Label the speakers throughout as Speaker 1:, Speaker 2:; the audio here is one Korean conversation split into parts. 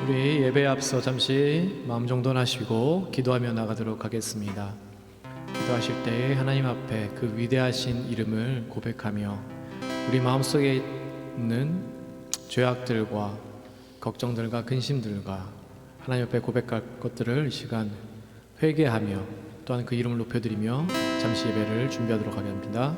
Speaker 1: 우리 예배에 앞서 잠시 마음 정돈하시고 기도하며 나가도록 하겠습니다. 기도하실 때 하나님 앞에 그 위대하신 이름을 고백하며 우리 마음속에 있는 죄악들과 걱정들과 근심들과 하나님 앞에 고백할 것들을 이 시간 회개하며 또한 그 이름을 높여드리며 잠시 예배를 준비하도록 하겠습니다.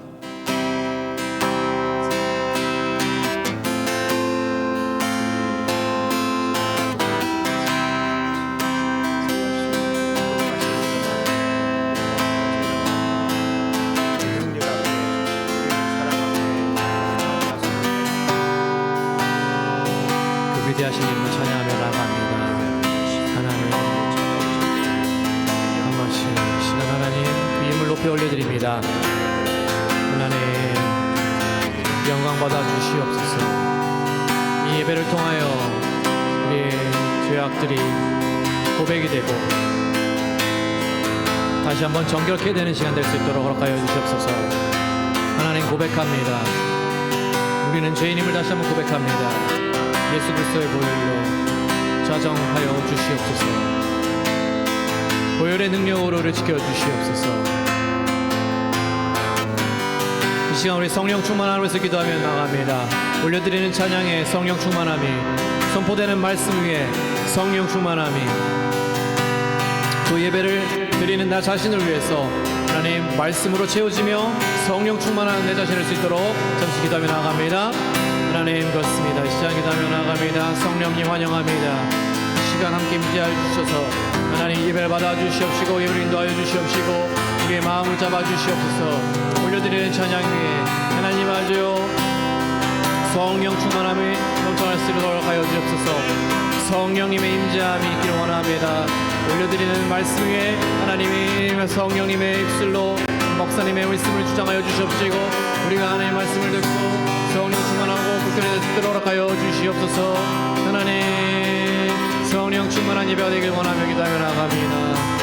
Speaker 1: 위대하신 이름을 찬양하며 나아갑니다. 하나님, 한 번씩 시간 하나님 그 이름을 높여 올려드립니다. 하나님, 영광 받아 주시옵소서. 이 예배를 통하여 우리의 죄악들이 고백이 되고 다시 한번 정결케 되는 시간 될 수 있도록 허락하여 주시옵소서. 하나님 고백합니다. 우리는 죄인임을 다시 한번 고백합니다. 예수 그리스도의 보혈로 자정하여 주시옵소서. 보혈의 능력으로 우리를 지켜주시옵소서. 이 시간 우리 성령 충만함으로서 기도하며 나갑니다. 올려드리는 찬양에 성령 충만함이, 선포되는 말씀 위에 성령 충만함이, 또 예배를 드리는 나 자신을 위해서 하나님 말씀으로 채워지며 성령 충만한 내 자신을 수 있도록 잠시 기도하며 나갑니다. 하나님 그렇습니다. 이 시간 기도하며 나갑니다. 성령님 환영합니다. 이 시간 함께 임재하여 주셔서 하나님 예배를 받아 주시옵시고 예배를 인도하여 주시옵시고 우리의 마음을 잡아 주시옵소서. 올려드리는 찬양 위에 하나님 아주 성령 충만함이 넘쳐날 수 있도록 하여 주옵소서. 성령님의 임재함이 있기를 원합니다. 올려드리는 말씀 위에 하나님의 성령님의 입술로 목사님의 말씀을 주장하여 주시옵시고 우리가 하나님의 말씀을 듣고 성령 충만하고 불편히 듣도록 허락하여 주시옵소서. 하나님 성령 충만한 예배가 되길 원하며 기도하며 나아갑니다.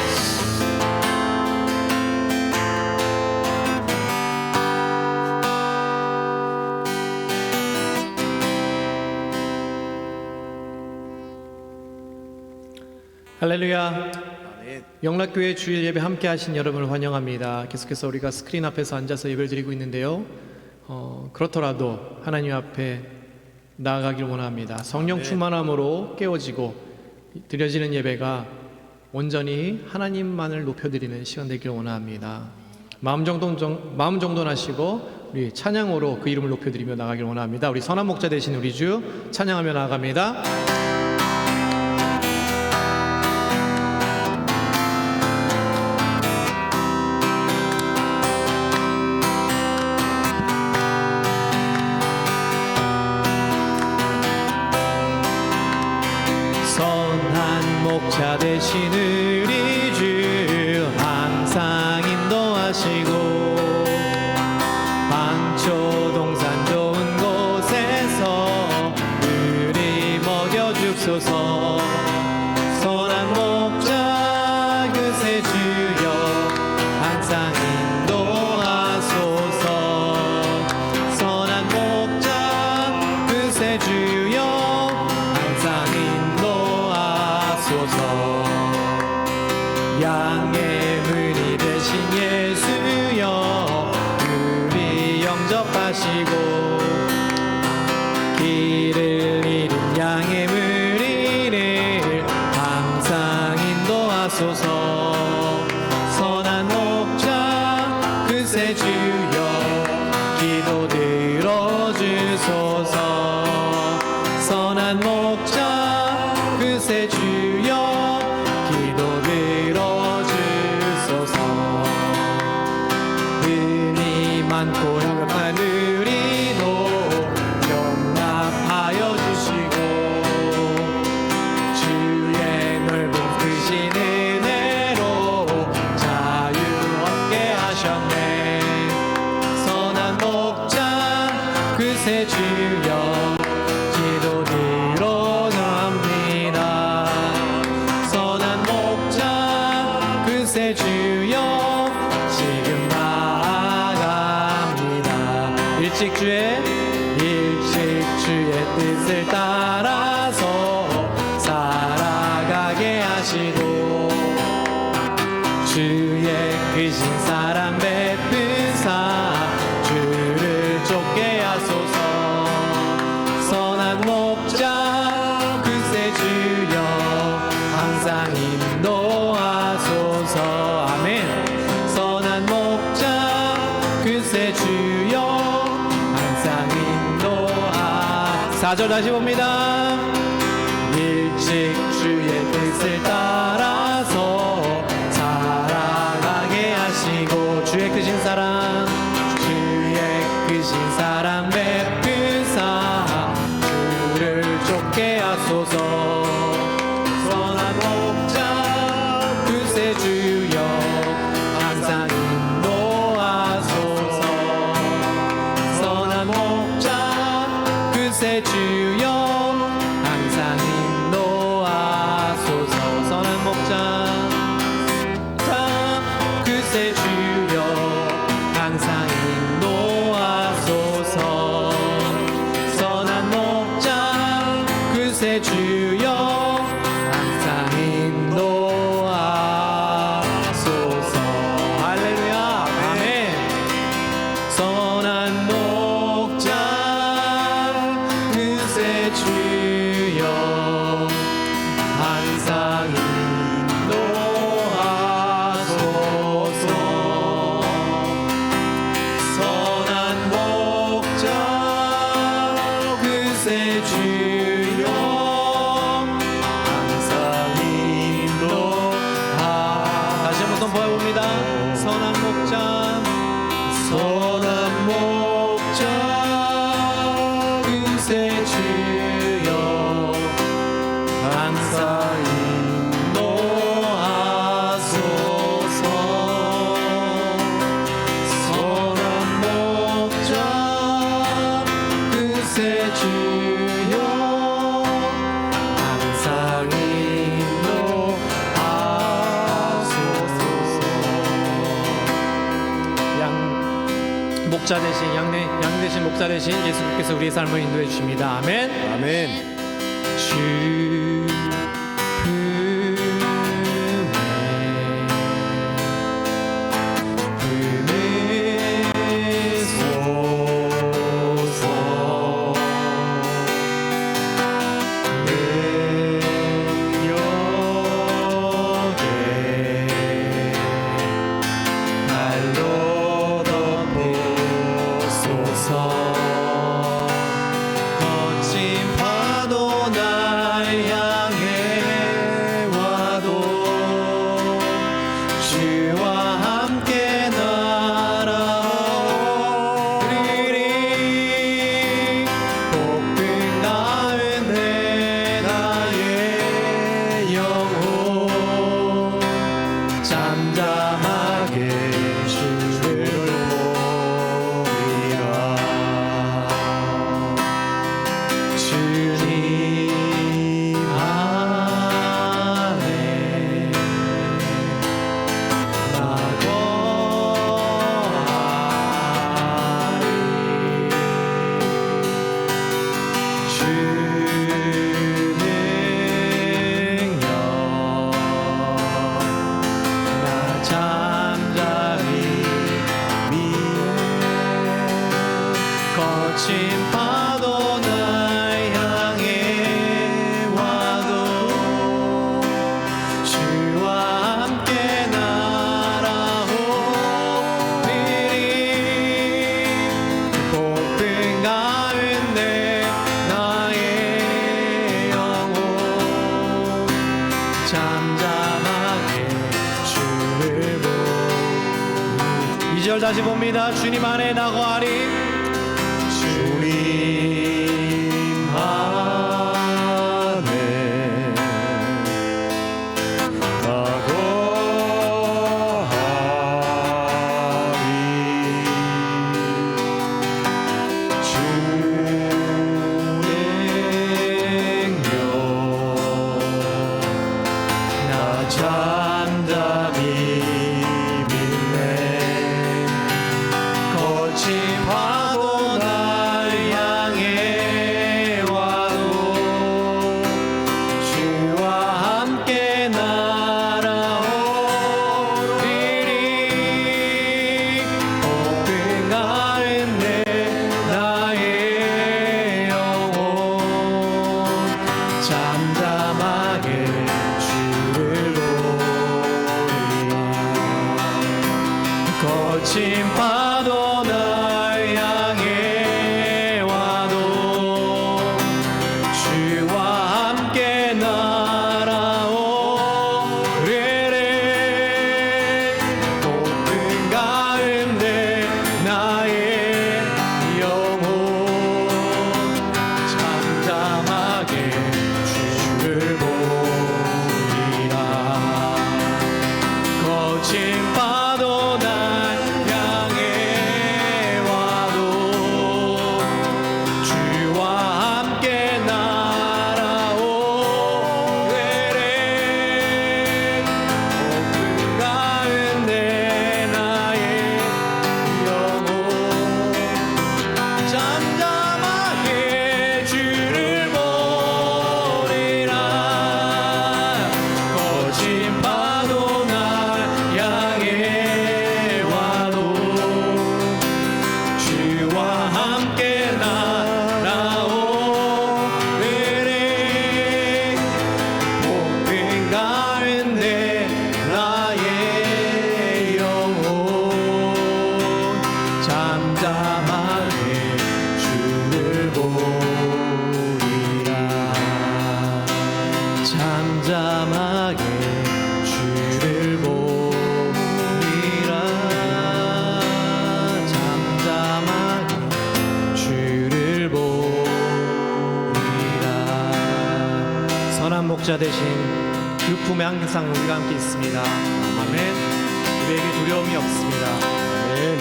Speaker 1: 할렐루야. 영락교회 주일 예배 함께 하신 여러분을 환영합니다. 계속해서 우리가 스크린 앞에서 앉아서 예배를 드리고 있는데요. 그렇더라도 하나님 앞에 나아가길 원합니다. 성령 충만함으로 깨워지고 드려지는 예배가 온전히 하나님만을 높여드리는 시간 되길 원합니다. 마음 정돈하시고 우리 찬양으로 그 이름을 높여드리며 나가길 원합니다. 우리 선한 목자 되신 우리 주 찬양하며 나아갑니다. 목자 되신 우리 주 항상 인도하시고 방초 동산 좋은 곳에서 우리 먹여줍소서. 선한 목자 그새 주여 항상 인도하소서. 선한 목자 그새 주여 항상 양의 문이 되신 예수여 우리 영접하시고 길을 잃은 양의 무리를 항상 인도하소서. 선한 목자 그새 주여 기도 들어주소서. 선한 목자 그새 주여 기도 들어주소서. 은이 많고 영접한 우리도 용납하여 주시고 주의 넓은 크신 은혜로 자유 얻게 하셨네. 선한 목자 그새 주여 기도 들어줍니다. 선한 목자 그새 주여 지금 나아갑니다. 일찍 주의 뜻을 따라서 4절 다시 봅니다. 일찍 주의 뜻을 따라서 살아가게 하시고 주의 크신 사랑 베푸사 주를 쫓게 하소서. 선한 목자 그새 주여 항상 인도하소서. 선한 목자 그새 주여 항상 인도하소서. 선한 목자 그새 주여 항상 인도하소서. 선한 목자 그새 주여 항상 인도하소서. 할렐루야 아멘. 선한 목자 그새 주여 항상 인도하소서. 선한 목자 그새 주여 항상 인도하. 다시 한번 선포해봅니다. 선한 목자 그새 주여 항상 인도하소서. 선한 목자 그새 주여 항상 인도하소서. 목자 대신 양 대신 목자 대신 예수님께서 우리의 삶을 인도해 주십니다. 아멘.
Speaker 2: 아멘.
Speaker 1: 주 거친 파도 날 향해 와도 주와 함께 날아오리리. 복된 가운데 나의 영혼 잠잠하게 주를 보리라. 주님 안에 나 거하리. 주 능력 나 잠잠히 믿네. 거친 파도 날 향해 와도 주와 함께 날아오리리. 복된 가운데 나의 영혼 잠잠하게 주를 보리. 2절 다시 봅니다. 주님 안에 나 거하리. 주님 안에 나 거하리. 주 능력 나 잠잠히 믿네. 거친 목자 되신 그 품에 항상 우리가 함께 있습니다. 아멘. 우리에게 두려움이 없습니다.
Speaker 2: 아멘.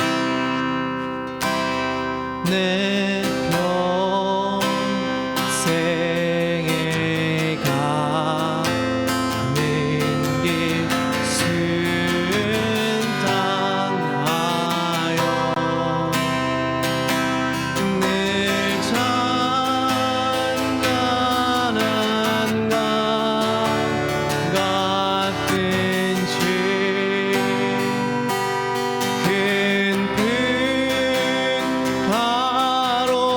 Speaker 1: 내 평생에 가는 길 순탄하여 늘 잔잔한 강 같은 죄 큰 가로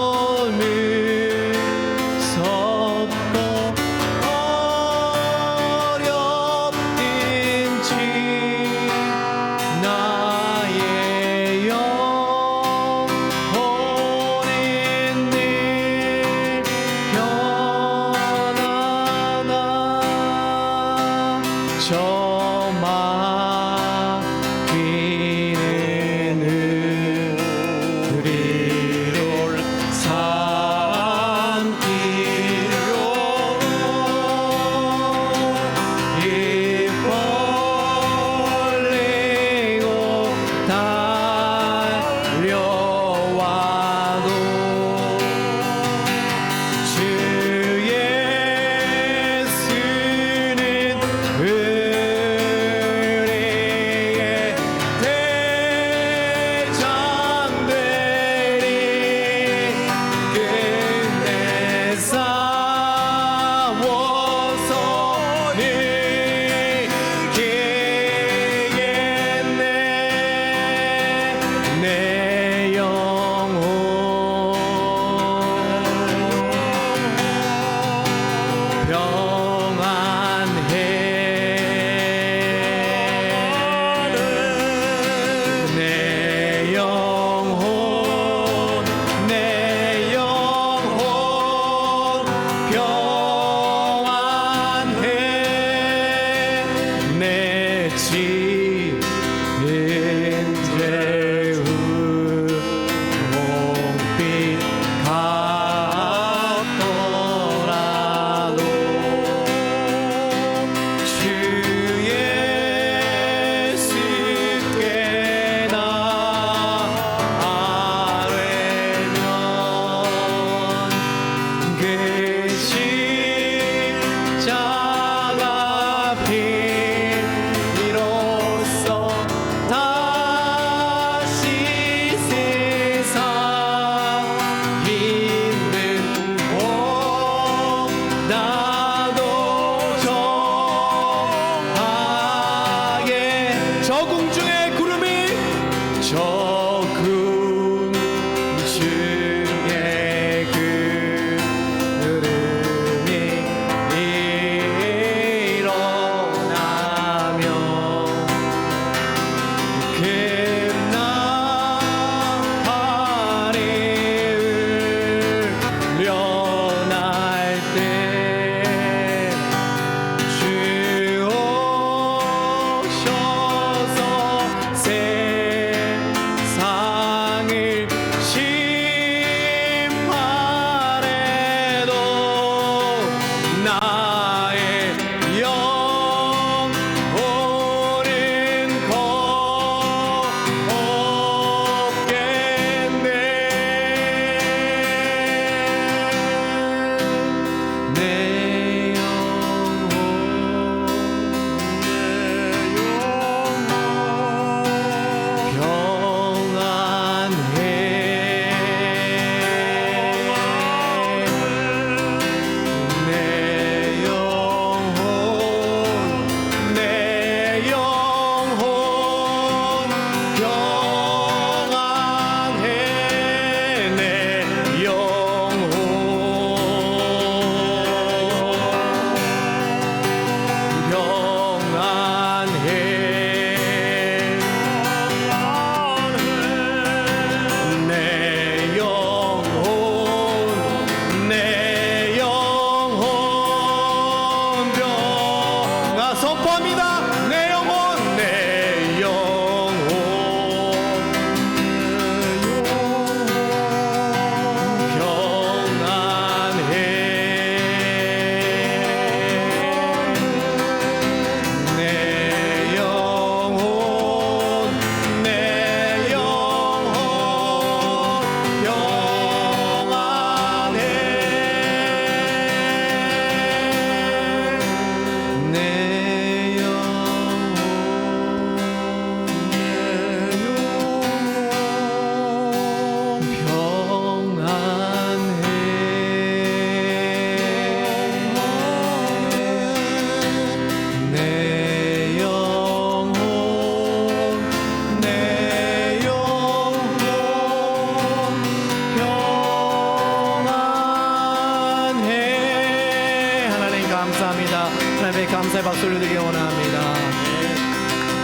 Speaker 1: 감사합니다. 하나님께 감사의 박수를 드리기 원합니다.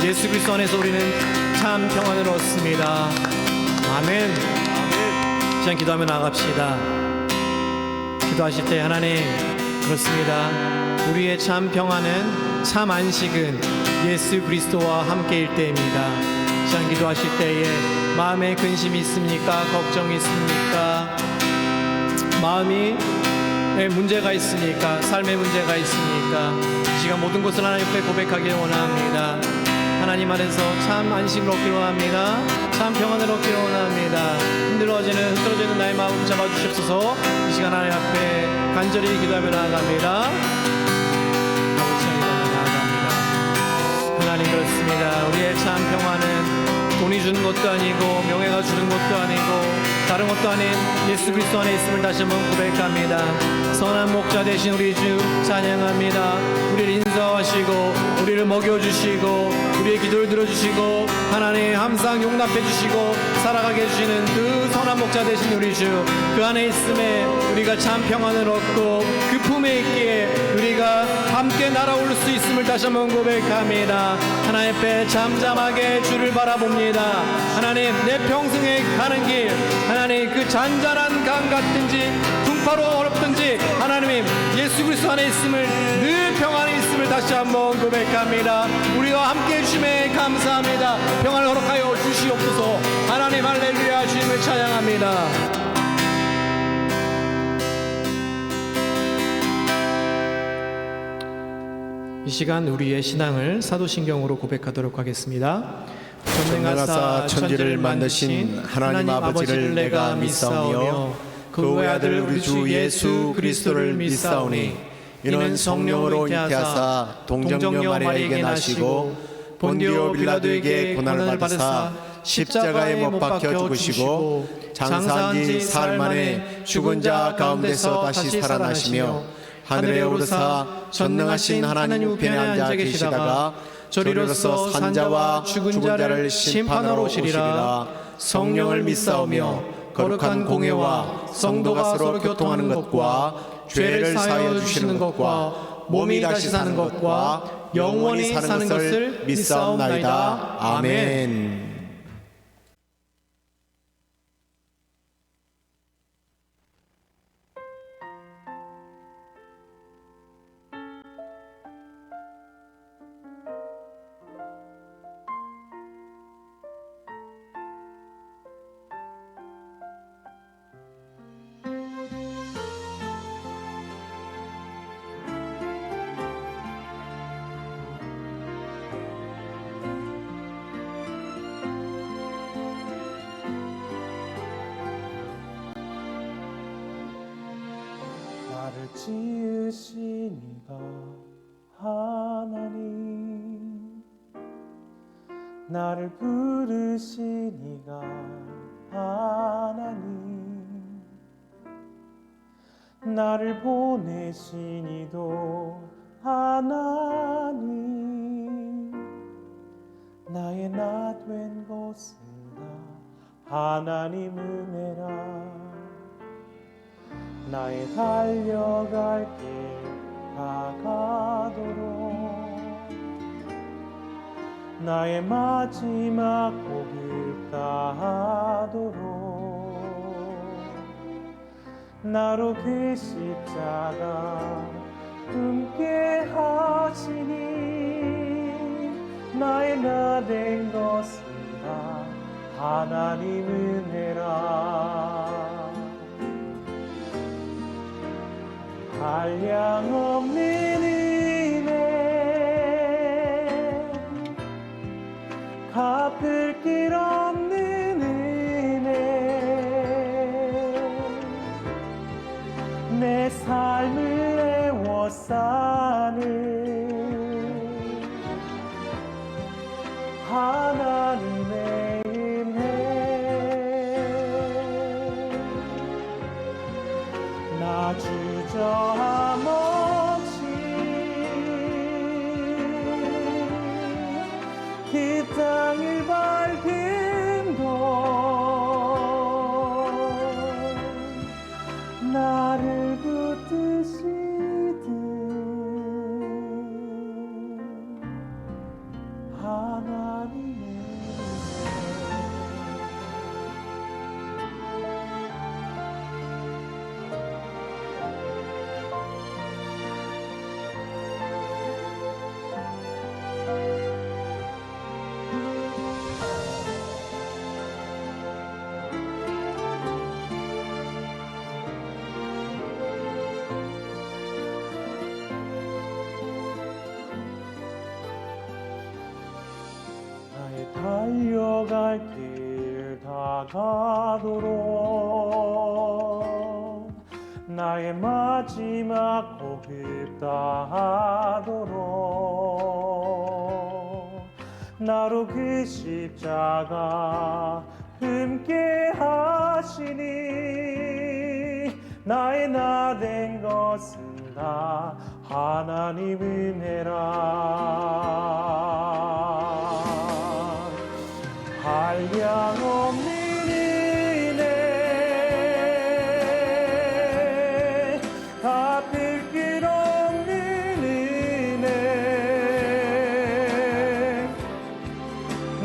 Speaker 1: 예수 그리스도 안에서 우리는 참 평안을 얻습니다. 아멘. 시간 기도하며 나갑시다. 기도하실 때 하나님, 그렇습니다. 우리의 참 평안은, 참 안식은 예수 그리스도와 함께일 때입니다. 시간 기도하실 때에 마음에 근심이 있습니까? 걱정이 있습니까? 마음이 문제가 있으니까, 삶의 문제가 있으니까 이 시간 모든 것을 하나님 앞에 고백하길 원합니다. 하나님 안에서 참 안식을 얻기를 원합니다. 참 평안을 얻기를 원합니다. 힘들어지는, 흐트러지는 나의 마음을 붙잡아 주시옵소서. 이 시간 하나님 앞에 간절히 기도하며 나아갑니다. 하나님, 그렇습니다. 우리의 참 평안은 돈이 주는 것도 아니고 명예가 주는 것도 아니고 다른 것도 아닌 예수 그리스도 안에 있음을 다시 한번 고백합니다. 선한 목자 되신 우리 주 찬양합니다. 우리를 인도하시고 우리를 먹여주시고 우리의 기도를 들어주시고 하나님 항상 용납해 주시고 살아가게 해주시는 그 선한 목자 되신 우리 주, 그 안에 있음에 우리가 참 평안을 얻고 그 품에 있기에 우리가 함께 날아올 수 있음을 다시 한번 고백합니다. 하나님 앞에 잠잠하게 주를 바라봅니다. 하나님, 내 평생에 가는 길, 하나님 그 잔잔한 강 같든지 풍파로 어렵든지 하나님 예수 그리스도 안에 있음을, 늘 평안에 있음을 다시 한번 고백합니다. 우리와 함께 해주심에 감사합니다. 평안을 허락하여 주시옵소서. 하나님 할렐루야, 주님을 찬양합니다. 이 시간 우리의 신앙을 사도신경으로 고백하도록 하겠습니다.
Speaker 2: 전능하사 천지를 만드신 하나님 아버지를 내가 믿사오며 그 외아들 우리 주 예수 그리스도를 믿사오니 이는 성령으로 잉태하사 동정녀 마리아에게 나시고 본디오 빌라도에게 고난을 받으사 십자가에 못 박혀 죽으시고 장사한 지 사흘 만에 죽은 자 가운데서 다시 살아나시며 하늘에 오르사 전능하신 하나님 우편에 앉아 계시다가 저리로서 산자와 죽은 자를 심판하러 오시리라. 성령을 믿사오며 거룩한 공회와 성도가 서로 교통하는 것과 죄를 사하여 주시는 것과 몸이 다시 사는 것과 영원히 사는 것을 믿사옵나이다. 아멘.
Speaker 3: 나를 지으신 이가 하나님, 나를 부르신 이가 하나님, 나를 보내신 이도 하나님, 나의 나 된 것은 다 하나님 은혜라. 나의 달려갈 길 다가도록 나의 마지막 곡을 다하도록 나로 그 십자가 함께 하시니 나의 나 된 것은 다 하나님 은혜라. 한량없는 은혜, 갚을 길 없는 은혜, 내 삶을 애워싸는 하나님의 은혜. 나 주저함 없이 그 땅을 밟음도 나를 붙드시듯 갈 길 다 가도록 나의 마지막 호흡 다하도록 나로 그 십자가 함께 하시니 나의 나 된 것은 다 하나님 은혜라 한량 없는 은혜 갚을 길 없는 은혜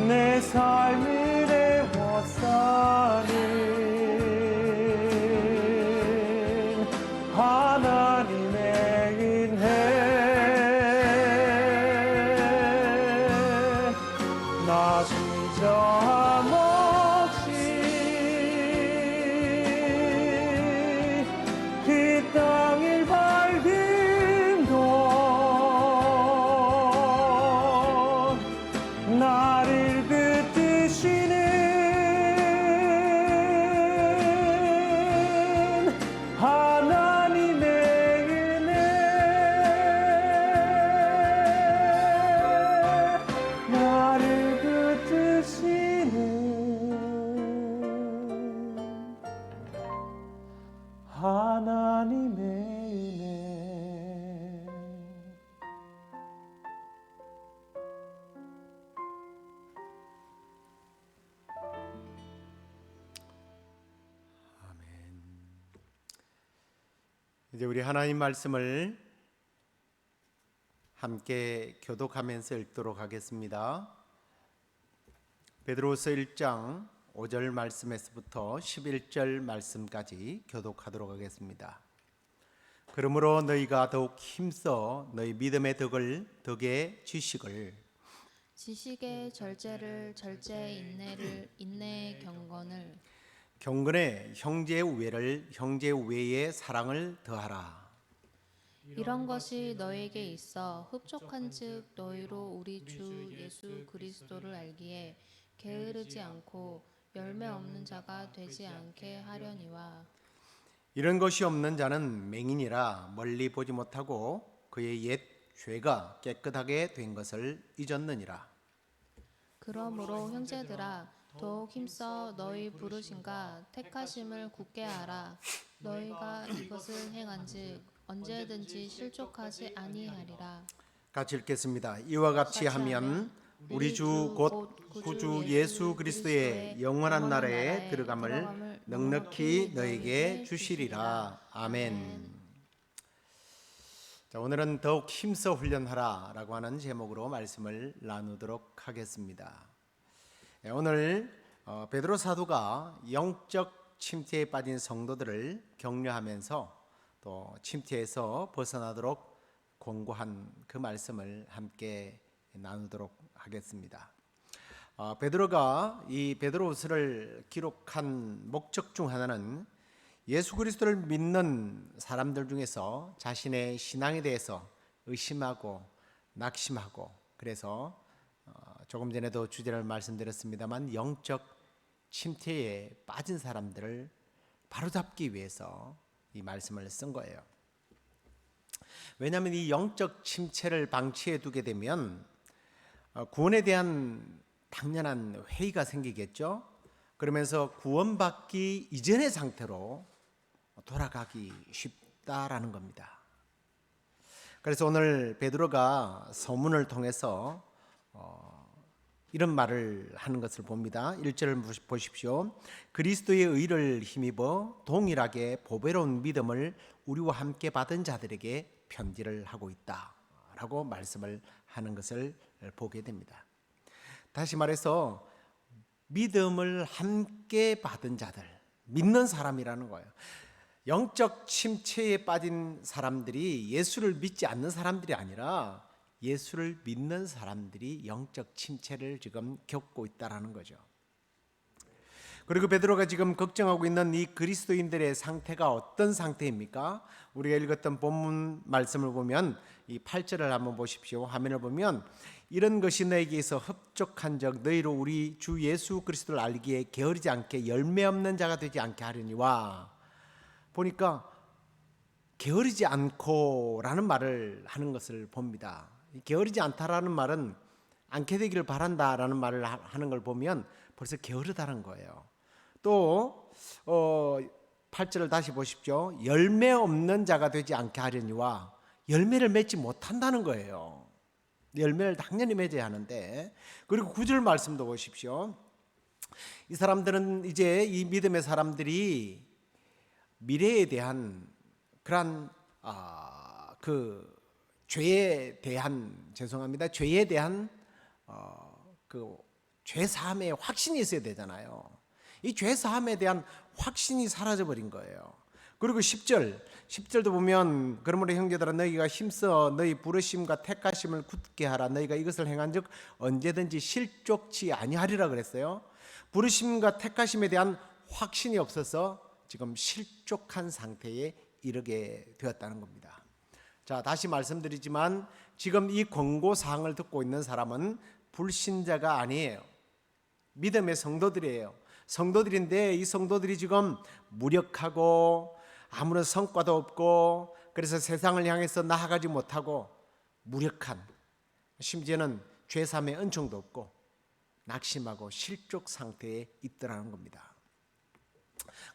Speaker 3: 내 삶을 애워싸는 하나님의 은혜 나 주저함 없이 그 땅을 밟은 동 나를 붙드시는 하나님의 은혜 나를 붙드시는 하나님의 은혜
Speaker 2: 이제 우리 하나님 말씀을 함께 교독하면서 읽도록 하겠습니다. 베드로서 1장 5절 말씀에서부터 11절 말씀까지 교독하도록 하겠습니다. 그러므로 너희가 더욱 힘써 너희 믿음의 덕에 지식을
Speaker 4: 지식의 절제를 절제의 인내를 인내의
Speaker 2: 경건에 형제의 우애를 형제의 우애에 사랑을 더하라.
Speaker 4: 이런 것이 너에게 있어 흡족한즉 너희로 우리 주 예수 그리스도를 알기에 게으르지 않고 열매 없는 자가 되지 않게 하려니와
Speaker 2: 이런 것이 없는 자는 맹인이라 멀리 보지 못하고 그의 옛 죄가 깨끗하게 된 것을 잊었느니라.
Speaker 4: 그러므로 형제들아 더욱 힘써 너희 부르심과 택하심을 굳게 하라. 너희가 이것을 행한즉 언제든지 실족하지 아니하리라.
Speaker 2: 같이 읽겠습니다. 이와 같이 하면 우리 주 곧 구주 예수 그리스도의 영원한 나라에 들어감을 넉넉히 너에게 주시리라. 아멘. 자, 오늘은 더욱 힘써 훈련하라라고 하는 제목으로 말씀을 나누도록 하겠습니다. 오늘 베드로 사도가 영적 침체에 빠진 성도들을 격려하면서 또 침체에서 벗어나도록 권고한 그 말씀을 함께 나누도록 하겠습니다. 베드로가 이 베드로후서를 기록한 목적 중 하나는 예수 그리스도를 믿는 사람들 중에서 자신의 신앙에 대해서 의심하고 낙심하고 그래서 조금 전에도 주제를 말씀드렸습니다만 영적 침체에 빠진 사람들을 바로잡기 위해서 이 말씀을 쓴 거예요. 왜냐하면 이 영적 침체를 방치해 두게 되면 구원에 대한 당연한 회의가 생기겠죠. 그러면서 구원받기 이전의 상태로 돌아가기 쉽다라는 겁니다. 그래서 오늘 베드로가 서문을 통해서 이런 말을 하는 것을 봅니다. 1절을 보십시오. 그리스도의 의를 힘입어 동일하게 보배로운 믿음을 우리와 함께 받은 자들에게 편지를 하고 있다 라고 말씀을 하는 것을 보게 됩니다. 다시 말해서 믿음을 함께 받은 자들, 믿는 사람이라는 거예요. 영적 침체에 빠진 사람들이 예수를 믿지 않는 사람들이 아니라 예수를 믿는 사람들이 영적 침체를 지금 겪고 있다라는 거죠. 그리고 베드로가 지금 걱정하고 있는 이 그리스도인들의 상태가 어떤 상태입니까? 우리가 읽었던 본문 말씀을 보면 이 8절을 한번 보십시오. 화면을 보면 이런 것이 너에게서 흡족한 적 너희로 우리 주 예수 그리스도를 알기에 게으르지 않게 열매 없는 자가 되지 않게 하려니와. 보니까 게으르지 않고라는 말을 하는 것을 봅니다. 게으르지 않다라는 말은 않게 되기를 바란다라는 말을 하는 걸 보면 벌써 게으르다는 거예요. 또 8절을 다시 보십시오. 열매 없는 자가 되지 않게 하려니와. 열매를 맺지 못한다는 거예요. 열매를 당연히 맺어야 하는데, 그리고 9절 말씀도 보십시오. 이 사람들은 이제 이 믿음의 사람들이 미래에 대한 그러한 그 죄에 대한 죄에 대한 그 죄 사함의 확신이 있어야 되잖아요. 이 죄 사함에 대한 확신이 사라져 버린 거예요. 그리고 10절도 보면 그러므로 형제들아 너희가 힘써 너희 부르심과 택하심을 굳게 하라. 너희가 이것을 행한즉 언제든지 실족치 아니하리라 그랬어요. 부르심과 택하심에 대한 확신이 없어서 지금 실족한 상태에 이르게 되었다는 겁니다. 자, 다시 말씀드리지만 지금 이 권고 사항을 듣고 있는 사람은 불신자가 아니에요. 믿음의 성도들이에요. 성도들인데 이 성도들이 지금 무력하고 아무런 성과도 없고 그래서 세상을 향해서 나아가지 못하고 무력한, 심지어는 죄사함의 은총도 없고 낙심하고 실족 상태에 있더라는 겁니다.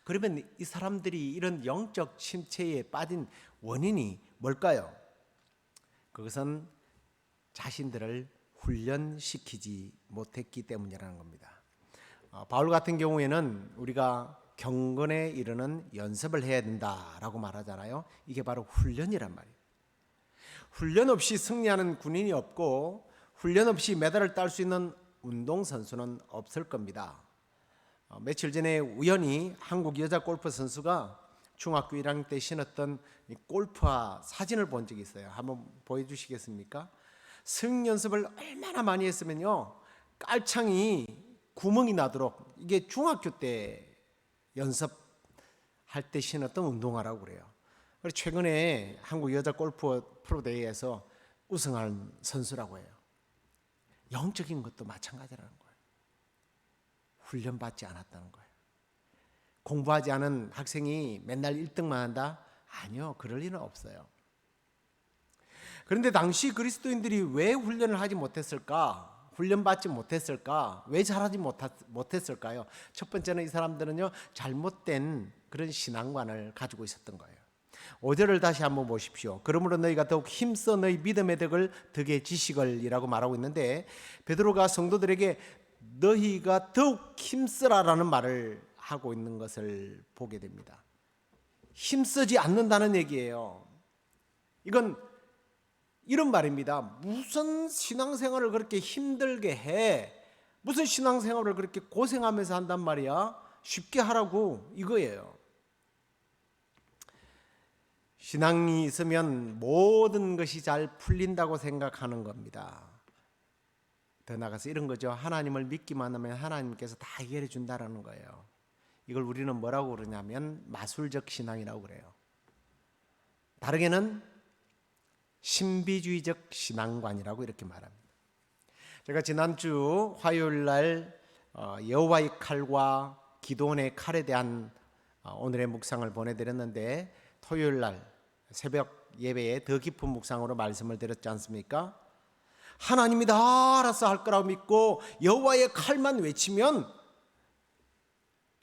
Speaker 2: 그러면 이 사람들이 이런 영적 침체에 빠진 원인이 뭘까요? 그것은 자신들을 훈련시키지 못했기 때문이라는 겁니다. 바울 같은 경우에는 우리가 경건에 이르는 연습을 해야 된다라고 말하잖아요. 이게 바로 훈련이란 말이에요. 훈련 없이 승리하는 군인이 없고 훈련 없이 메달을 딸 수 있는 운동선수는 없을 겁니다. 며칠 전에 우연히 한국 여자 골프 선수가 중학교 1학년 때 신었던 골프화 사진을 본 적이 있어요. 한번 보여주시겠습니까? 승 연습을 얼마나 많이 했으면요, 깔창이 구멍이 나도록, 이게 중학교 때 연습할 때 신었던 운동화라고 그래요. 그래서 최근에 한국 여자 골프 프로 대회에서 우승한 선수라고 해요. 영적인 것도 마찬가지라는 거예요. 훈련받지 않았다는 거예요. 공부하지 않은 학생이 맨날 1등만 한다? 아니요, 그럴 리는 없어요. 그런데 당시 그리스도인들이 왜 훈련을 하지 못했을까? 훈련받지 못했을까? 왜 잘하지 못했을까요? 첫 번째는 이 사람들은요, 잘못된 그런 신앙관을 가지고 있었던 거예요. 5절을 다시 한번 보십시오. 그러므로 너희가 더욱 힘써 너희 믿음의 덕을 덕의 지식을이라고 말하고 있는데, 베드로가 성도들에게 너희가 더욱 힘쓰라라는 말을 하고 있는 것을 보게 됩니다. 힘쓰지 않는다는 얘기예요. 이건 이런 말입니다. 무슨 신앙생활을 그렇게 힘들게 해? 무슨 신앙생활을 그렇게 고생하면서 한단 말이야? 쉽게 하라고, 이거예요. 신앙이 있으면 모든 것이 잘 풀린다고 생각하는 겁니다. 더 나아가서 이런 거죠. 하나님을 믿기만 하면 하나님께서 다 해결해 준다라는 거예요. 이걸 우리는 뭐라고 그러냐면 마술적 신앙이라고 그래요. 다르게는 신비주의적 신앙관이라고 이렇게 말합니다. 제가 지난주 화요일 날 여호와의 칼과 기도원의 칼에 대한 오늘의 묵상을 보내드렸는데, 토요일 날 새벽 예배에 더 깊은 묵상으로 말씀을 드렸지 않습니까? 하나님이 다 알아서 할 거라고 믿고 여호와의 칼만 외치면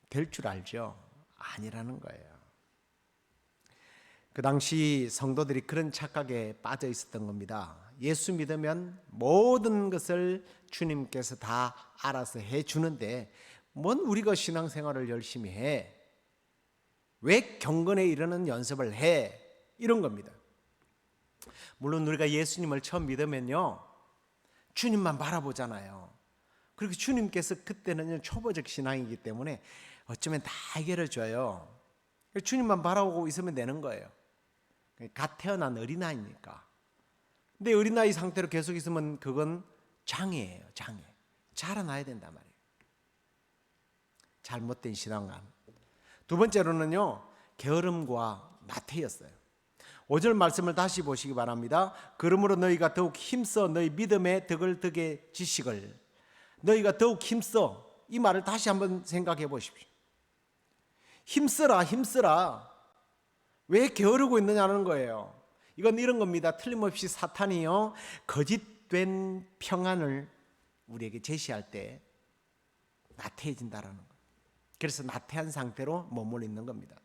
Speaker 2: 될 줄 알죠? 아니라는 거예요. 그 당시 성도들이 그런 착각에 빠져 있었던 겁니다. 예수 믿으면 모든 것을 주님께서 다 알아서 해주는데 뭔 우리가 신앙생활을 열심히 해? 왜 경건에 이르는 연습을 해? 이런 겁니다. 물론 우리가 예수님을 처음 믿으면요, 주님만 바라보잖아요. 그리고 주님께서 그때는 초보적 신앙이기 때문에 어쩌면 다 해결해 줘요. 주님만 바라보고 있으면 되는 거예요. 갓 태어난 어린아이니까. 근데 어린아이 상태로 계속 있으면 그건 장애예요. 장애. 자라나야 된단 말이에요. 잘못된 신앙관. 두 번째로는요, 게으름과 나태였어요. 5절 말씀을 다시 보시기 바랍니다. 그러므로 너희가 더욱 힘써 너희 믿음의 덕을 덕의 지식을, 너희가 더욱 힘써, 이 말을 다시 한번 생각해 보십시오. 힘써라, 힘써라. 왜 게으르고 있느냐는 거예요. 이건 이런 겁니다. 틀림없이 사탄이요, 거짓된 평안을 우리에게 제시할 때 나태해진다라는 거예요. 그래서 나태한 상태로 머물러 있는 겁니다.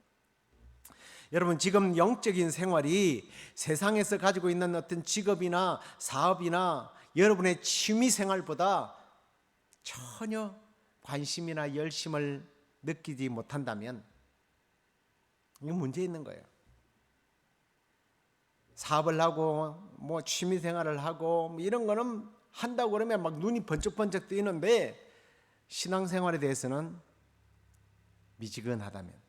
Speaker 2: 여러분, 지금 영적인 생활이 세상에서 가지고 있는 어떤 직업이나 사업이나 여러분의 취미 생활보다 전혀 관심이나 열심을 느끼지 못한다면 이건 문제 있는 거예요. 사업을 하고 뭐 취미 생활을 하고 뭐 이런 거는 한다고 그러면 막 눈이 번쩍번쩍 뜨이는데 신앙생활에 대해서는 미지근하다면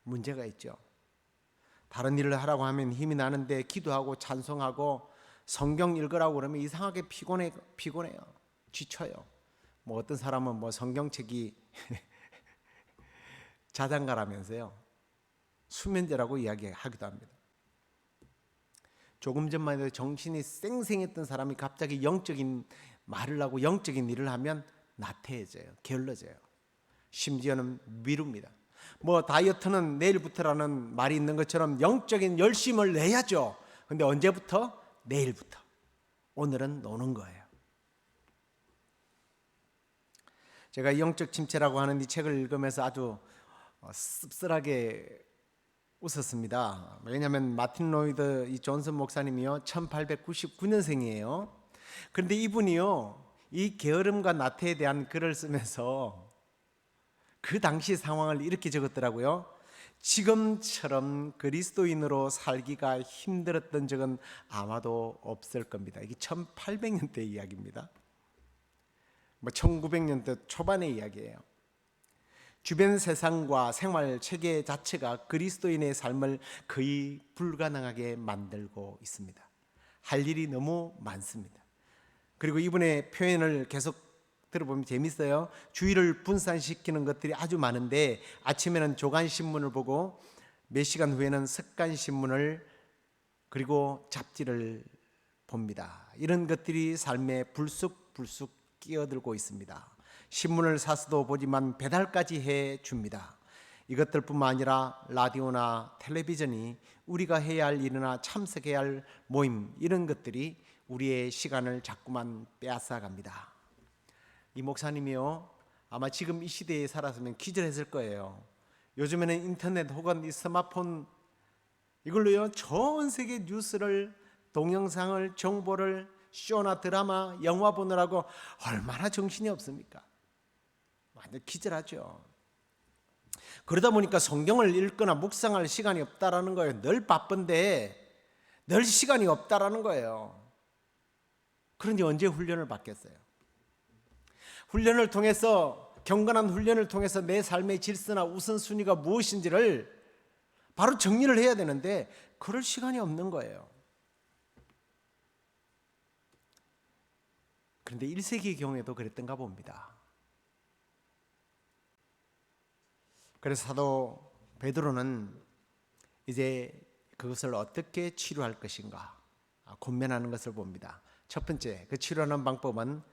Speaker 2: 문제가 있죠. 다른 일을 하라고 하면 힘이 나는데 기도하고 찬송하고 성경 읽으라고 그러면 이상하게 피곤해요. 지쳐요. 뭐 어떤 사람은 뭐 성경책이 자장가라면서요, 수면제라고 이야기하기도 합니다. 조금 전만 해도 정신이 쌩쌩했던 사람이 갑자기 영적인 말을 하고 영적인 일을 하면 나태해져요. 게을러져요. 심지어는 미룹니다. 뭐 다이어트는 내일부터라는 말이 있는 것처럼 영적인 열심을 내야죠. 근데 언제부터? 내일부터. 오늘은 노는 거예요. 제가 영적 침체라고 하는 이 책을 읽으면서 아주 씁쓸하게 웃었습니다. 왜냐하면 마틴 로이드 이 존슨 목사님이요 1899년생이에요. 그런데 이분이요 이 게으름과 나태에 대한 글을 쓰면서 그 당시 상황을 이렇게 적었더라고요. 지금처럼 그리스도인으로 살기가 힘들었던 적은 아마도 없을 겁니다. 이게 1800년대 이야기입니다. 뭐 1900년대 초반의 이야기예요. 주변 세상과 생활 체계 자체가 그리스도인의 삶을 거의 불가능하게 만들고 있습니다. 할 일이 너무 많습니다. 그리고 이분의 표현을 계속 들어보면 재밌어요. 주의를 분산시키는 것들이 아주 많은데 아침에는 조간신문을 보고 몇 시간 후에는 석간신문을 그리고 잡지를 봅니다. 이런 것들이 삶에 불쑥불쑥 끼어들고 있습니다. 신문을 사서도 보지만 배달까지 해줍니다. 이것들뿐만 아니라 라디오나 텔레비전이 우리가 해야 할 일이나 참석해야 할 모임, 이런 것들이 우리의 시간을 자꾸만 빼앗아갑니다. 이 목사님이요 아마 지금 이 시대에 살았으면 기절했을 거예요. 요즘에는 인터넷 혹은 이 스마트폰 이걸로요 전 세계 뉴스를, 동영상을, 정보를, 쇼나 드라마, 영화 보느라고 얼마나 정신이 없습니까? 완전 기절하죠. 그러다 보니까 성경을 읽거나 묵상할 시간이 없다라는 거예요. 늘 바쁜데 늘 시간이 없다라는 거예요. 그런데 언제 훈련을 받겠어요? 훈련을 통해서, 경건한 훈련을 통해서 내 삶의 질서나 우선순위가 무엇인지를 바로 정리를 해야 되는데 그럴 시간이 없는 거예요. 그런데 1세기의 경우에도 그랬던가 봅니다. 그래서 사도 베드로는 이제 그것을 어떻게 치료할 것인가 고민하는 것을 봅니다. 첫 번째, 그 치료하는 방법은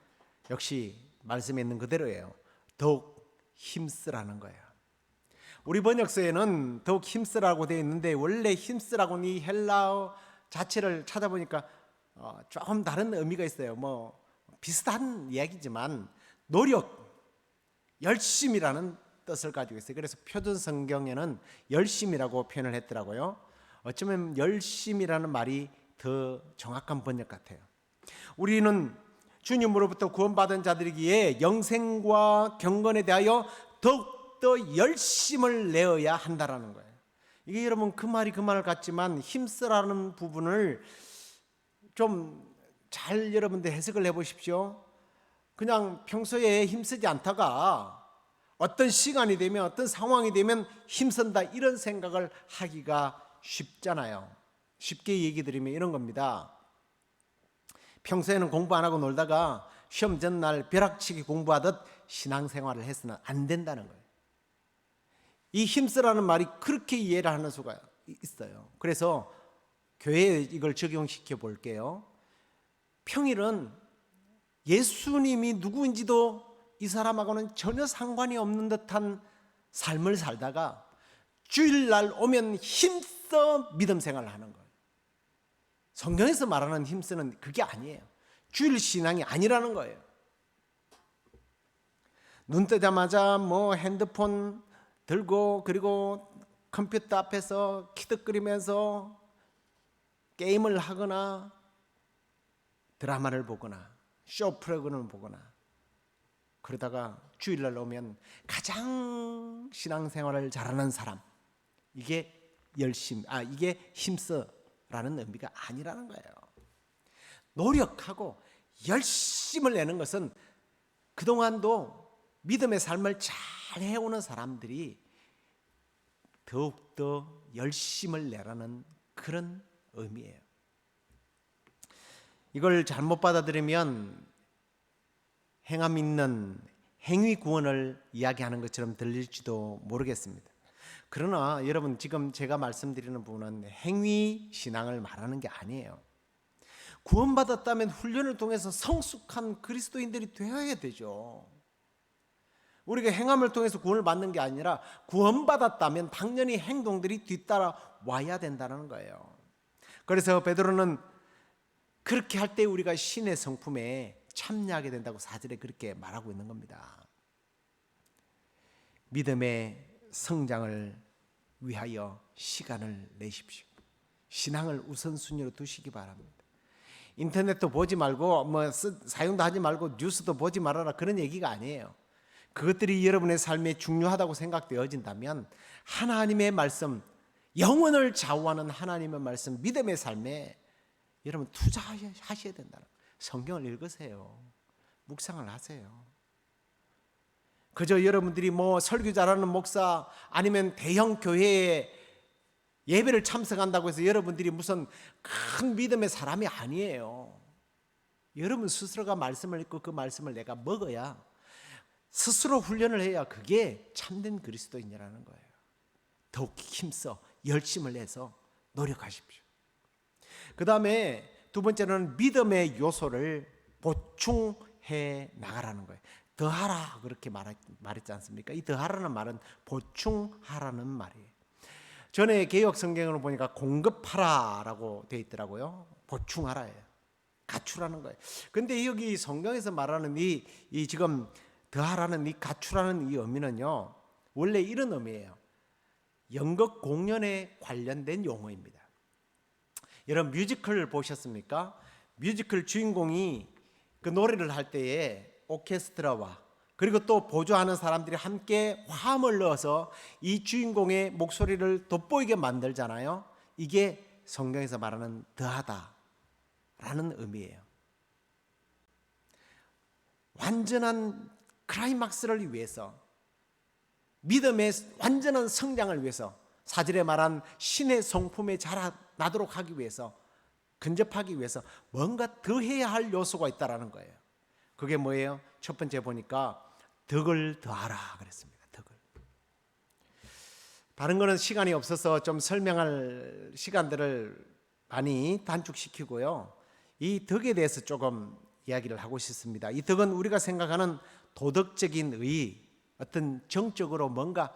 Speaker 2: 역시 말씀에 있는 그대로예요. 더욱 힘쓰라는 거예요. 우리 번역서에는 더욱 힘쓰라고 되어 있는데 원래 힘쓰라고는 이 헬라어 자체를 찾아보니까 조금 다른 의미가 있어요. 뭐 비슷한 이야기지만 노력, 열심이라는 뜻을 가지고 있어요. 그래서 표준 성경에는 열심이라고 표현을 했더라고요. 어쩌면 열심이라는 말이 더 정확한 번역 같아요. 우리는 주님으로부터 구원받은 자들이기에 영생과 경건에 대하여 더욱더 열심을 내어야 한다라는 거예요. 이게 여러분 그 말이 그 말 같지만 힘쓰라는 부분을 좀 잘 여러분들 해석을 해보십시오. 그냥 평소에 힘쓰지 않다가 어떤 시간이 되면 어떤 상황이 되면 힘쓴다 이런 생각을 하기가 쉽잖아요. 쉽게 얘기 드리면 이런 겁니다. 평소에는 공부 안 하고 놀다가 시험 전날 벼락치기 공부하듯 신앙생활을 해서는 안 된다는 거예요. 이 힘쓰라는 말이 그렇게 이해를 하는 수가 있어요. 그래서 교회에 이걸 적용시켜 볼게요. 평일은 예수님이 누구인지도 이 사람하고는 전혀 상관이 없는 듯한 삶을 살다가 주일날 오면 힘써 믿음 생활을 하는 거예요. 성경에서 말하는 힘쓰는 그게 아니에요. 주일 신앙이 아니라는 거예요. 눈 뜨자마자 뭐 핸드폰 들고 그리고 컴퓨터 앞에서 키득거리면서 게임을 하거나 드라마를 보거나 쇼 프로그램을 보거나 그러다가 주일날 오면 가장 신앙생활을 잘하는 사람, 이게 이게 힘써라는 의미가 아니라는 거예요. 노력하고 열심을 내는 것은 그동안도 믿음의 삶을 잘 해오는 사람들이 더욱더 열심을 내라는 그런 의미예요. 이걸 잘못 받아들이면 행함 있는 행위 구원을 이야기하는 것처럼 들릴지도 모르겠습니다. 그러나 여러분, 지금 제가 말씀드리는 부분은 행위 신앙을 말하는 게 아니에요. 구원받았다면 훈련을 통해서 성숙한 그리스도인들이 되어야 되죠. 우리가 행함을 통해서 구원을 받는 게 아니라 구원받았다면 당연히 행동들이 뒤따라 와야 된다는 거예요. 그래서 베드로는 그렇게 할 때 우리가 신의 성품에 참여하게 된다고 4절에 그렇게 말하고 있는 겁니다. 믿음의 성장을 위하여 시간을 내십시오. 신앙을 우선순위로 두시기 바랍니다. 인터넷도 보지 말고 사용도 하지 말고 뉴스도 보지 말아라, 그런 얘기가 아니에요. 그것들이 여러분의 삶에 중요하다고 생각되어진다면 하나님의 말씀, 영혼을 좌우하는 하나님의 말씀, 믿음의 삶에 여러분 투자하셔야 된다는, 성경을 읽으세요. 묵상을 하세요. 그저 여러분들이 설교 잘하는 목사 아니면 대형 교회에 예배를 참석한다고 해서 여러분들이 무슨 큰 믿음의 사람이 아니에요. 여러분 스스로가 말씀을 읽고 그 말씀을 내가 먹어야, 스스로 훈련을 해야 그게 참된 그리스도인이라는 거예요. 더욱 힘써 열심을 내서 노력하십시오. 그 다음에 두 번째는 믿음의 요소를 보충해 나가라는 거예요. 더하라 그렇게 말했지 않습니까? 이 더하라는 말은 보충하라는 말이에요. 전에 개역 성경을 보니까 공급하라라고 되어 있더라고요. 보충하라예요. 갖추라는 거예요. 근데 여기 성경에서 말하는 이 지금 더하라는 이 갖추라는 이 의미는요, 원래 이런 의미예요. 연극 공연에 관련된 용어입니다. 여러분 뮤지컬 보셨습니까? 뮤지컬 주인공이 그 노래를 할 때에 오케스트라와 그리고 또 보조하는 사람들이 함께 화음을 넣어서 이 주인공의 목소리를 돋보이게 만들잖아요. 이게 성경에서 말하는 더하다라는 의미예요. 완전한 클라이막스를 위해서, 믿음의 완전한 성장을 위해서, 4절에 말한 신의 성품에 자라나도록 하기 위해서, 근접하기 위해서 뭔가 더해야 할 요소가 있다라는 거예요. 그게 뭐예요? 첫 번째 보니까 덕을 더하라 그랬습니다. 덕을. 다른 거는 시간이 없어서 좀 설명할 시간들을 많이 단축시키고요. 이 덕에 대해서 조금 이야기를 하고 싶습니다. 이 덕은 우리가 생각하는 도덕적인 의, 어떤 정적으로 뭔가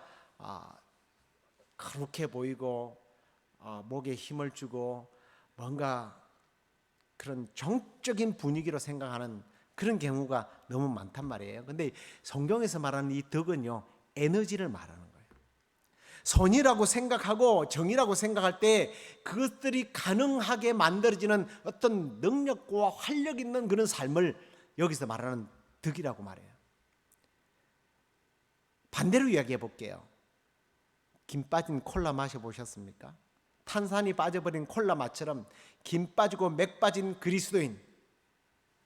Speaker 2: 거룩해 보이고 목에 힘을 주고 뭔가 그런 정적인 분위기로 생각하는 그런 경우가 너무 많단 말이에요. 근데 성경에서 말하는 이 덕은요, 에너지를 말하는 거예요. 선이라고 생각하고 정의라고 생각할 때 그것들이 가능하게 만들어지는 어떤 능력과 활력 있는 그런 삶을 여기서 말하는 덕이라고 말해요. 반대로 이야기해 볼게요. 김 빠진 콜라 마셔보셨습니까? 탄산이 빠져버린 콜라 맛처럼 김 빠지고 맥 빠진 그리스도인,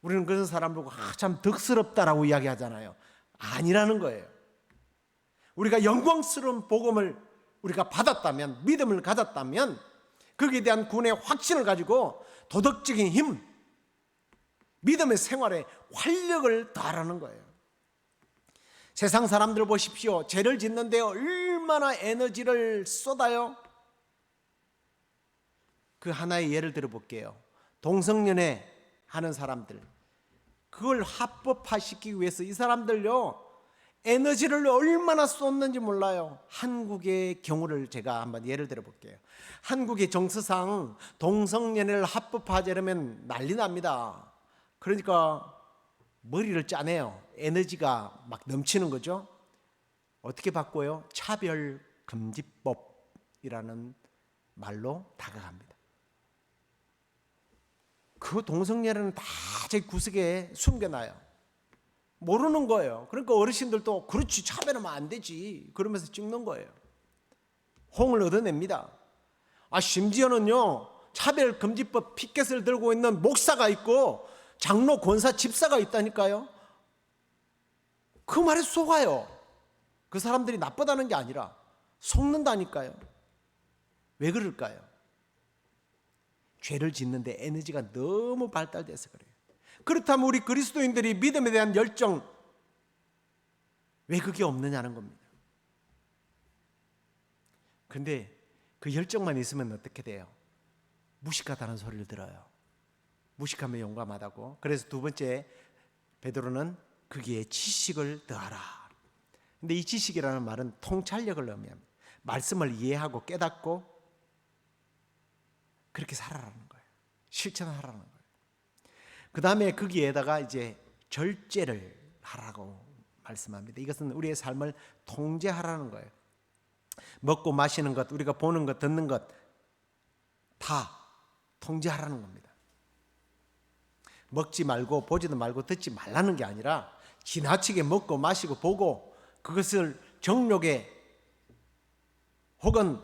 Speaker 2: 우리는 그런 사람 보고 참 덕스럽다라고 이야기하잖아요. 아니라는 거예요. 우리가 영광스러운 복음을 우리가 받았다면, 믿음을 가졌다면 거기에 대한 구원의 확신을 가지고 도덕적인 힘, 믿음의 생활에 활력을 더하라는 거예요. 세상 사람들 보십시오. 죄를 짓는데 얼마나 에너지를 쏟아요. 그 하나의 예를 들어볼게요. 동성연애 하는 사람들, 그걸 합법화시키기 위해서 이 사람들요 에너지를 얼마나 쏟는지 몰라요. 한국의 경우를 제가 한번 예를 들어볼게요. 한국의 정서상 동성연애를 합법화하려면 난리 납니다. 그러니까 머리를 짜내요. 에너지가 막 넘치는 거죠. 어떻게 바꿔요? 차별금지법이라는 말로 다가갑니다. 그 동성연애는 다 제 구석에 숨겨놔요. 모르는 거예요. 그러니까 어르신들도 그렇지, 차별하면 안 되지 그러면서 찍는 거예요. 홍을 얻어냅니다. 심지어는요 차별금지법 피켓을 들고 있는 목사가 있고 장로, 권사, 집사가 있다니까요. 그 말에 속아요. 그 사람들이 나쁘다는 게 아니라 속는다니까요. 왜 그럴까요? 죄를 짓는데 에너지가 너무 발달돼서 그래요. 그렇다면 우리 그리스도인들이 믿음에 대한 열정, 왜 그게 없느냐는 겁니다. 근데 그 열정만 있으면 어떻게 돼요? 무식하다는 소리를 들어요. 무식하면 용감하다고. 그래서 두 번째 베드로는 거기에 지식을 더하라. 근데 이 지식이라는 말은 통찰력을 의미합니다. 말씀을 이해하고 깨닫고 그렇게 살아라는 거예요. 실천하라는 거예요. 그 다음에 거기에다가 이제 절제를 하라고 말씀합니다. 이것은 우리의 삶을 통제하라는 거예요. 먹고 마시는 것, 우리가 보는 것, 듣는 것 다 통제하라는 겁니다. 먹지 말고 보지도 말고 듣지 말라는 게 아니라 지나치게 먹고 마시고 보고 그것을 정욕에 혹은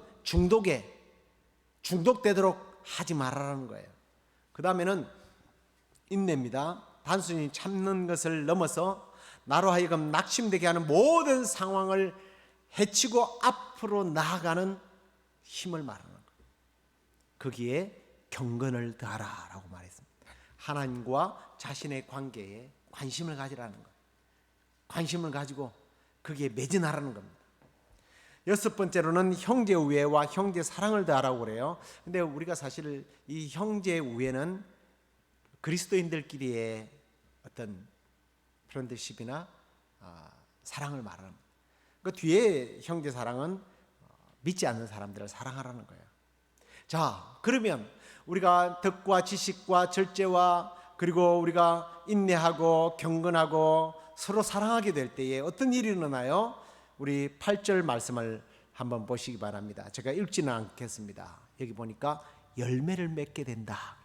Speaker 2: 중독되도록 하지 말라는 거예요. 그 다음에는 인내입니다. 단순히 참는 것을 넘어서 나로 하여금 낙심되게 하는 모든 상황을 헤치고 앞으로 나아가는 힘을 말하는 거예요. 거기에 경건을 더하라라고 말했습니다. 하나님과 자신의 관계에 관심을 가지라는 거예요. 관심을 가지고 거기에 매진하라는 겁니다. 여섯 번째로는 형제 우애와 형제 사랑을 더하라고 그래요. 근데 우리가 사실 이 형제 우애는 그리스도인들끼리의 어떤 프렌드십이나 사랑을 말합니다. 그 뒤에 형제 사랑은 믿지 않는 사람들을 사랑하라는 거예요. 자, 그러면 우리가 덕과 지식과 절제와 그리고 우리가 인내하고 경건하고 서로 사랑하게 될 때에 어떤 일이 일어나요? 우리 8절 말씀을 한번 보시기 바랍니다. 제가 읽지는 않겠습니다. 여기 보니까 열매를 맺게 된다.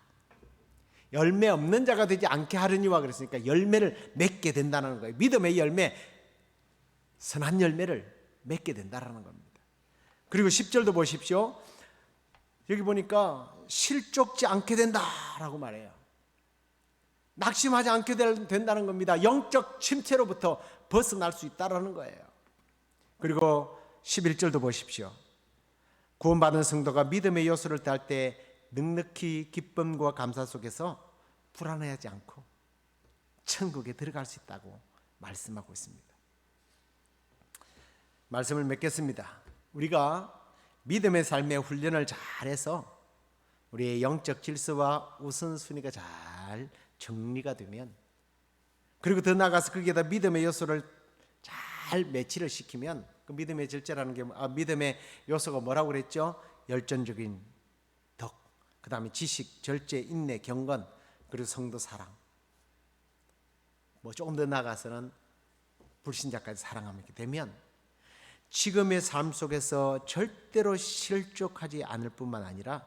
Speaker 2: 열매 없는 자가 되지 않게 하려니와 그랬으니까 열매를 맺게 된다는 거예요. 믿음의 열매, 선한 열매를 맺게 된다는 겁니다. 그리고 10절도 보십시오. 여기 보니까 실족지 않게 된다라고 말해요. 낙심하지 않게 된다는 겁니다. 영적 침체로부터 벗어날 수 있다는 거예요. 그리고 11절도 보십시오. 구원받은 성도가 믿음의 요소를 더할 때 넉넉히 기쁨과 감사 속에서 불안해하지 않고 천국에 들어갈 수 있다고 말씀하고 있습니다. 말씀을 맺겠습니다. 우리가 믿음의 삶의 훈련을 잘해서 우리의 영적 질서와 우선순위가 잘 정리가 되면, 그리고 더 나아가서 거기에다 믿음의 요소를 잘 매치를 시키면, 그 믿음의 절제라는 게 믿음의 요소가 뭐라고 그랬죠? 열정적인 덕, 그 다음에 지식, 절제, 인내, 경건, 그리고 성도 사랑. 뭐 조금 더 나아가서는 불신자까지 사랑하게 되면 지금의 삶 속에서 절대로 실족하지 않을 뿐만 아니라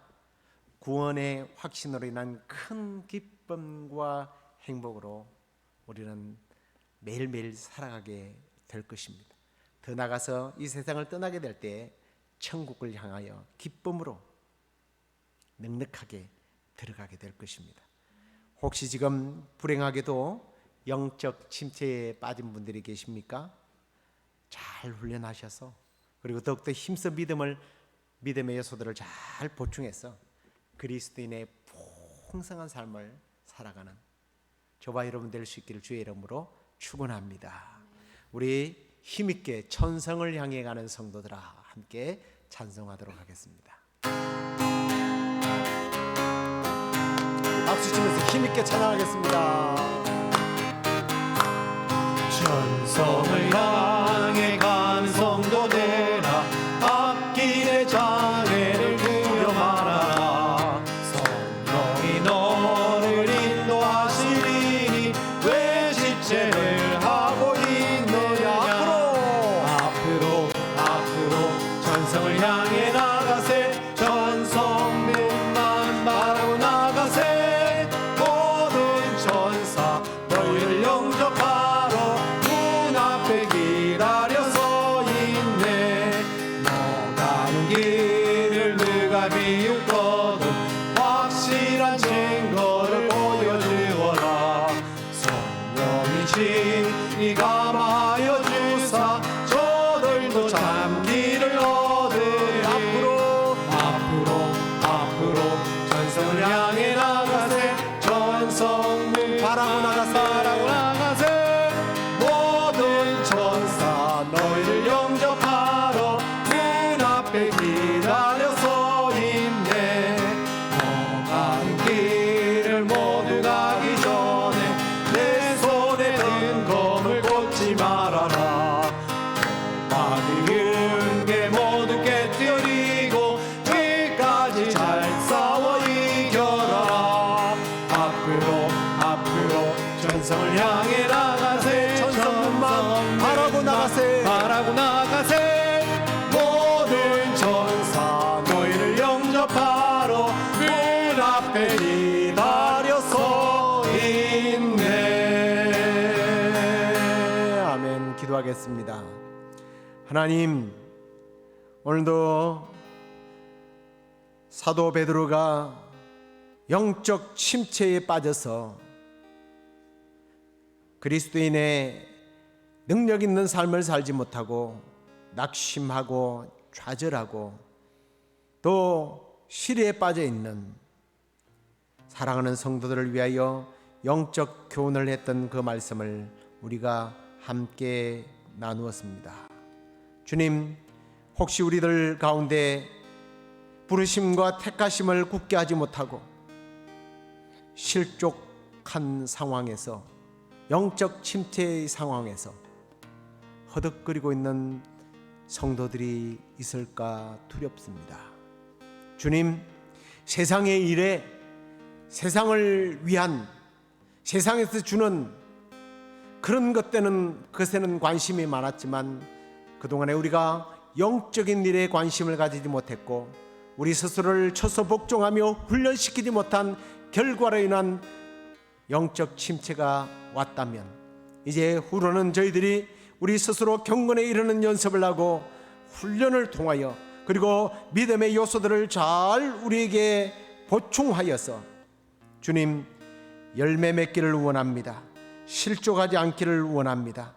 Speaker 2: 구원의 확신으로 인한 큰 기쁨과 행복으로 우리는 매일매일 살아가게 될 것입니다. 더 나아가서 이 세상을 떠나게 될 때 천국을 향하여 기쁨으로 넉넉하게 들어가게 될 것입니다. 혹시 지금 불행하게도 영적 침체에 빠진 분들이 계십니까? 잘 훈련하셔서, 그리고 더욱더 힘써 믿음의 요소들을 잘 보충해서 그리스도인의 풍성한 삶을 살아가는 저와 여러분 될 수 있기를 주의 이름으로 축원합니다. 우리 힘있게 천성을 향해 가는 성도들아 함께 찬송하도록 하겠습니다. 박수 치면서 힘있게 찬양하겠습니다.
Speaker 1: 천성을 향해 간성도 내라 앞길에 장애를 그려 말아라 성령이 너를 인도하시리니 왜 지체를 하고 있느냐 앞으로 천성을 향해 나가세 천성문만 바라고 나가세 모든 천사 너희를 영접하러 문 앞에 기다려서 있네 너 가는 길을 누가 비웃거든 확실한 증거를 보여주어라 성령이 진리 감하여 주사 저들도 잠기를 얻으리 앞으로 전성을 향해 나가세 전성문
Speaker 2: 바라고
Speaker 1: 나가세 모든 천사 너희를 영접하러 문 앞에 기다려서 있네 너 가는 길을 모두 가기 전에 내 손에 든 검을 꽂지 말아라 받은 게 모두 깨뜨리고 끝까지 잘 싸워 이겨라 앞으로 전성을 향해 나가세
Speaker 2: 천성문만 바라고 나가세
Speaker 1: 모든 천사 너희를 영접하러 문 앞에 기다려서 있네.
Speaker 2: 아멘. 기도하겠습니다. 하나님, 오늘도 사도 베드로가 영적 침체에 빠져서 그리스도인의 능력 있는 삶을 살지 못하고 낙심하고 좌절하고 또 시리에 빠져 있는 사랑하는 성도들을 위하여 영적 교훈을 했던 그 말씀을 우리가 함께 나누었습니다. 주님, 혹시 우리들 가운데 부르심과 택하심을 굳게 하지 못하고 실족한 상황에서 영적 침체의 상황에서 허덕거리고 있는 성도들이 있을까 두렵습니다. 주님, 세상의 일에 세상을 위한 세상에서 주는 그런 것에는 관심이 많았지만 그동안에 우리가 영적인 일에 관심을 가지지 못했고 우리 스스로를 처소 복종하며 훈련시키지 못한 결과로 인한 영적 침체가 왔다면 이제 후로는 저희들이 우리 스스로 경건에 이르는 연습을 하고 훈련을 통하여 그리고 믿음의 요소들을 잘 우리에게 보충하여서 주님 열매 맺기를 원합니다. 실족하지 않기를 원합니다.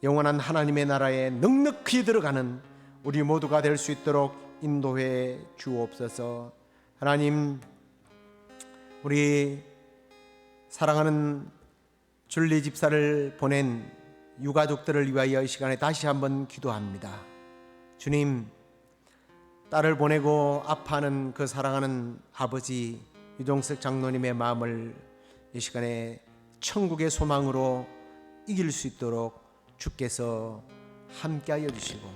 Speaker 2: 영원한 하나님의 나라에 넉넉히 들어가는 우리 모두가 될 수 있도록 인도해 주옵소서. 하나님, 우리 사랑하는 줄리 집사를 보낸 유가족들을 위하여 이 시간에 다시 한번 기도합니다. 주님, 딸을 보내고 아파하는 그 사랑하는 아버지 유종석 장로님의 마음을 이 시간에 천국의 소망으로 이길 수 있도록 주께서 함께하여 주시고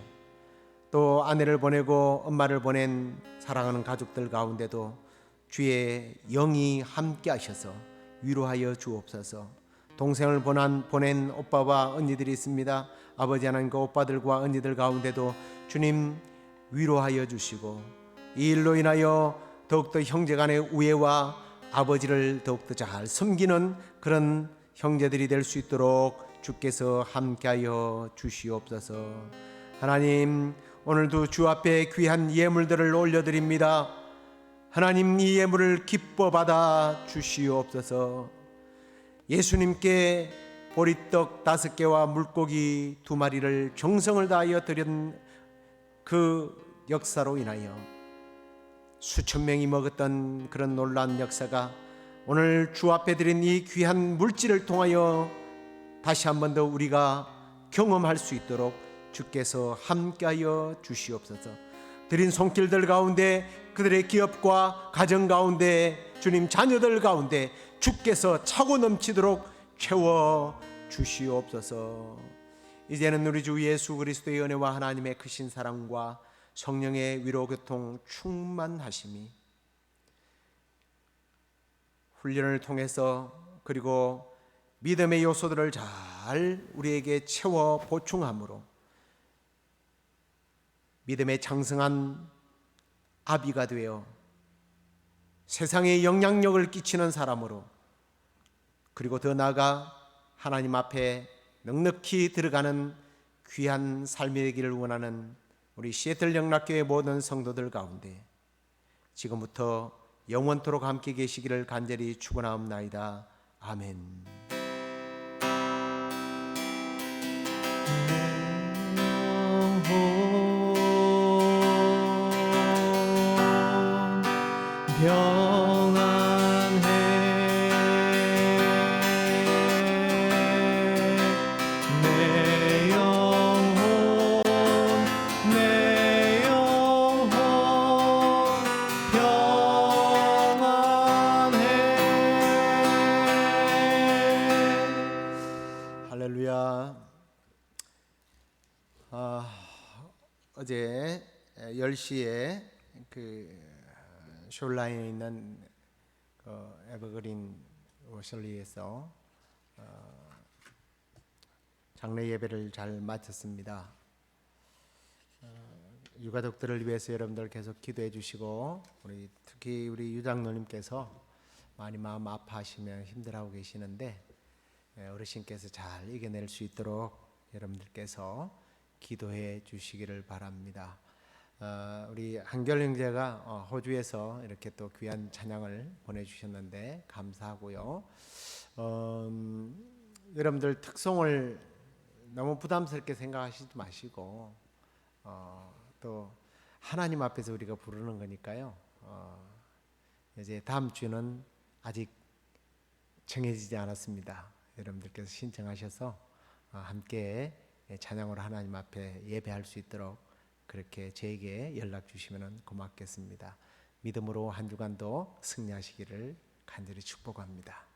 Speaker 2: 또 아내를 보내고 엄마를 보낸 사랑하는 가족들 가운데도 주의 영이 함께하셔서 위로하여 주옵소서. 동생을 보낸 오빠와 언니들이 있습니다. 아버지 하나님 그 오빠들과 언니들 가운데도 주님 위로하여 주시고 이 일로 인하여 더욱더 형제간의 우애와 아버지를 더욱더 잘 섬기는 그런 형제들이 될 수 있도록 주께서 함께하여 주시옵소서. 하나님, 오늘도 주 앞에 귀한 예물들을 올려드립니다. 하나님, 이 예물을 기뻐 받아 주시옵소서. 예수님께 보리떡 5개와 물고기 2마리를 정성을 다하여 드린 그 역사로 인하여 수천 명이 먹었던 그런 놀라운 역사가 오늘 주 앞에 드린 이 귀한 물질을 통하여 다시 한 번 더 우리가 경험할 수 있도록 주께서 함께하여 주시옵소서. 드린 손길들 가운데 그들의 기업과 가정 가운데 주님 자녀들 가운데 주께서 차고 넘치도록 채워 주시옵소서. 이제는 우리 주 예수 그리스도의 은혜와 하나님의 크신 사랑과 성령의 위로 교통 충만하심이 훈련을 통해서 그리고 믿음의 요소들을 잘 우리에게 채워 보충함으로 믿음의 장성한 아비가 되어 세상에 영향력을 끼치는 사람으로 그리고 더 나아가 하나님 앞에 넉넉히 들어가는 귀한 삶이 되기를 원하는 우리 시애틀 영락교회 모든 성도들 가운데 지금부터 영원토록 함께 계시기를 간절히 축원하옵나이다. 아멘. 할렐루야. 어제 10시에 그 숄라인에 있는 에버그린 워셜리에서 장례 예배를 잘 마쳤습니다. 유가족들을 위해서 여러분들 계속 기도해 주시고 특히 우리 유장로님께서 많이 마음 아파하시며 힘들어하고 계시는데 어르신께서 잘 이겨낼 수 있도록 여러분들께서 기도해 주시기를 바랍니다. 우리 한결 형제가 호주에서 이렇게 또 귀한 찬양을 보내주셨는데 감사하고요. 여러분들 특송을 너무 부담스럽게 생각하시지 마시고 또 하나님 앞에서 우리가 부르는 거니까요. 이제 다음 주는 아직 정해지지 않았습니다. 여러분들께서 신청하셔서 함께 찬양으로 하나님 앞에 예배할 수 있도록 그렇게 저에게 연락 주시면 고맙겠습니다. 믿음으로 한 주간도 승리하시기를 간절히 축복합니다.